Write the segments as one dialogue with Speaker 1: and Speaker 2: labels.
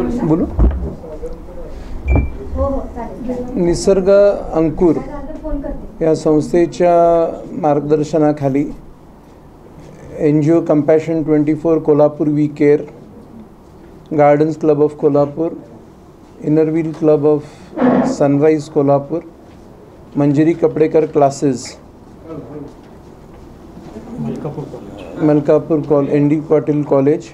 Speaker 1: बोलू. निसर्ग अंकुर या संस्थेच्या मार्गदर्शनाखाली NGO Compassion 24 Kolhapur We Care, Gardens Club of Kolhapur, Inner Wheel Club of Sunrise Kolhapur, Manjiri Kapadekar classes, Malkapur ND Patil college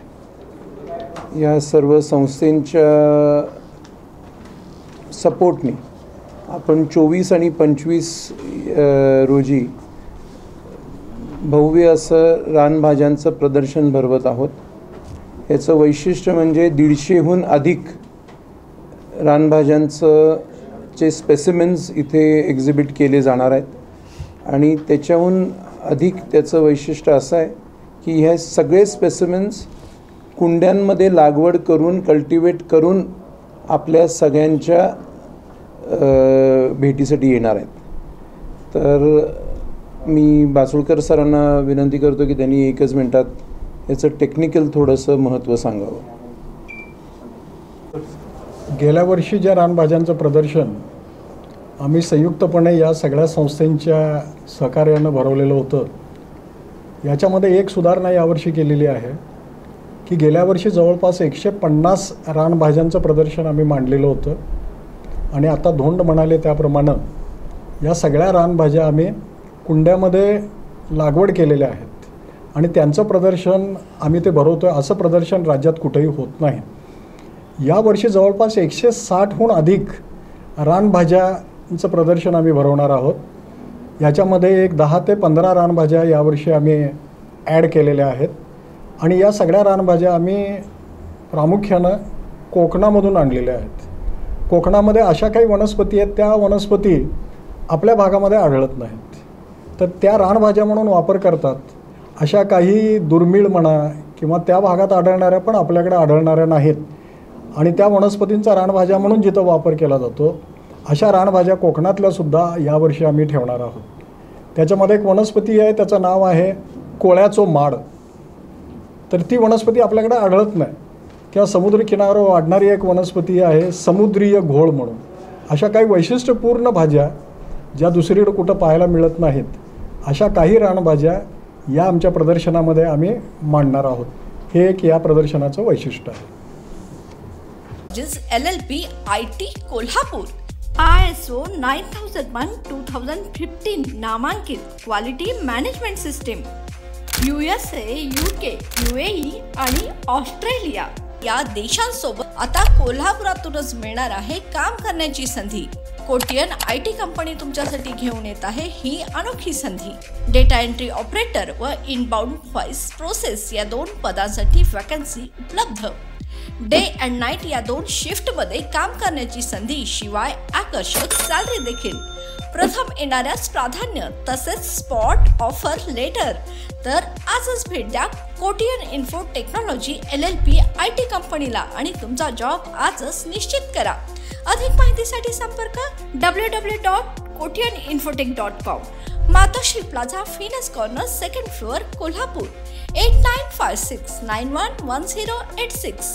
Speaker 1: या सर्व संस्थांच्या सपोर्टने आपण 24 आणि 25 रोजी भव्य असं रानभाज्यांचं प्रदर्शन भरवत आहोत. याचं वैशिष्ट्य म्हणजे 150हून अधिक रानभाज्यांचे स्पेसिमेन्स इथे एक्झिबिट केले जाणार आहेत आणि त्याच्याहून अधिक त्याचं वैशिष्ट्य असं आहे की हे सगळे स्पेसिमेन्स कुंड्यांमध्ये लागवड करून कल्टिवेट करून आपल्या सगळ्यांच्या भेटीसाठी येणार आहेत. तर मी बासुळकर सरांना विनंती करतो की त्यांनी 1 मिनिटात याचं टेक्निकल थोडंसं महत्त्व सांगावं.
Speaker 2: गेल्या वर्षी ज्या रानभाज्यांचं प्रदर्शन आम्ही संयुक्तपणे या सगळ्या संस्थांच्या सहकार्यानं भरवलेलं होतं, याच्यामध्ये एक सुधारणा यावर्षी केलेली आहे की गेल्या वर्षी जवळपास 150 रानभाज्यांचं प्रदर्शन आम्ही मांडलेलं होतं आणि आता धोंड म्हणाले त्याप्रमाणे या सगळ्या रानभाज्या आम्ही कुंड्यामध्ये लागवड केलेल्या आहेत आणि त्यांचं प्रदर्शन आम्ही ते भरवतो आहे. असं प्रदर्शन राज्यात कुठेही होत नाही. यावर्षी जवळपास 160हून अधिक रानभाज्यांचं प्रदर्शन आम्ही भरवणार आहोत. याच्यामध्ये एक 10 ते 15 रानभाज्या यावर्षी आम्ही ॲड केलेल्या आहेत आणि या सगळ्या रानभाज्या आम्ही प्रामुख्यानं कोकणामधून आणलेल्या आहेत. कोकणामध्ये अशा काही वनस्पती आहेत, त्या वनस्पती आपल्या भागामध्ये आढळत नाहीत, तर त्या रानभाज्या म्हणून वापर करतात. अशा काही दुर्मिळ म्हणा किंवा त्या भागात आढळणाऱ्या पण आपल्याकडे आढळणाऱ्या नाहीत आणि त्या वनस्पतींचा रानभाज्या म्हणून जिथं वापर केला जातो अशा रानभाज्या कोकणातल्यासुद्धा यावर्षी आम्ही ठेवणार आहोत. त्याच्यामध्ये एक वनस्पती आहे, त्याचं नाव आहे कोळ्याचो माड. तर ती वनस्पती आपल्याकडे आढळत नाही किंवा समुद्रकिनाऱ्यावर वाढणारी एक वनस्पती आहे समुद्रीय घोळ म्हणून. अशा काही वैशिष्ट्यपूर्ण भाज्या ज्या दुसरीकडे कुठं पाहायला मिळत नाहीत, अशा काही रानभाज्या या आमच्या प्रदर्शनामध्ये आम्ही मांडणार आहोत. हे एक या प्रदर्शनाचं वैशिष्ट्य आहे.
Speaker 3: LLP IT कोल्हापूर ISO 9001:2015 नामांकित quality management system. USA, UK, UAE आणि ऑस्ट्रेलिया या देशांसोबत आता कोल्हापुरातूनच मिळणार आहे काम करण्याची संधी. कोटियन IT कंपनी तुमच्यासाठी घेऊन येत आहे ही अनोखी संधी. डेटा एंट्री ऑपरेटर व इनबाउंड व्हॉइस प्रोसेस या 2 पदांसाठी वॅकन्सी उपलब्ध. डे अँड नाईट या 2 शिफ्टमध्ये काम करण्याची संधी, शिवाय आकर्षक सॅलरी देखील. प्रथम येणाऱ्यास प्राधान्य तसेच स्पॉट ऑफर लेटर. तर आजच भेट द्या Kotian info technology LLP IT कंपनीला आणि तुमचा जॉब आजच निश्चित करा. अधिक माहितीसाठी संपर्क www.kotiyaninfotech.com. मातोश्री प्लाझा, फिनस कॉर्नर, 2nd फ्लोअर, कोल्हापूर. 8956911086.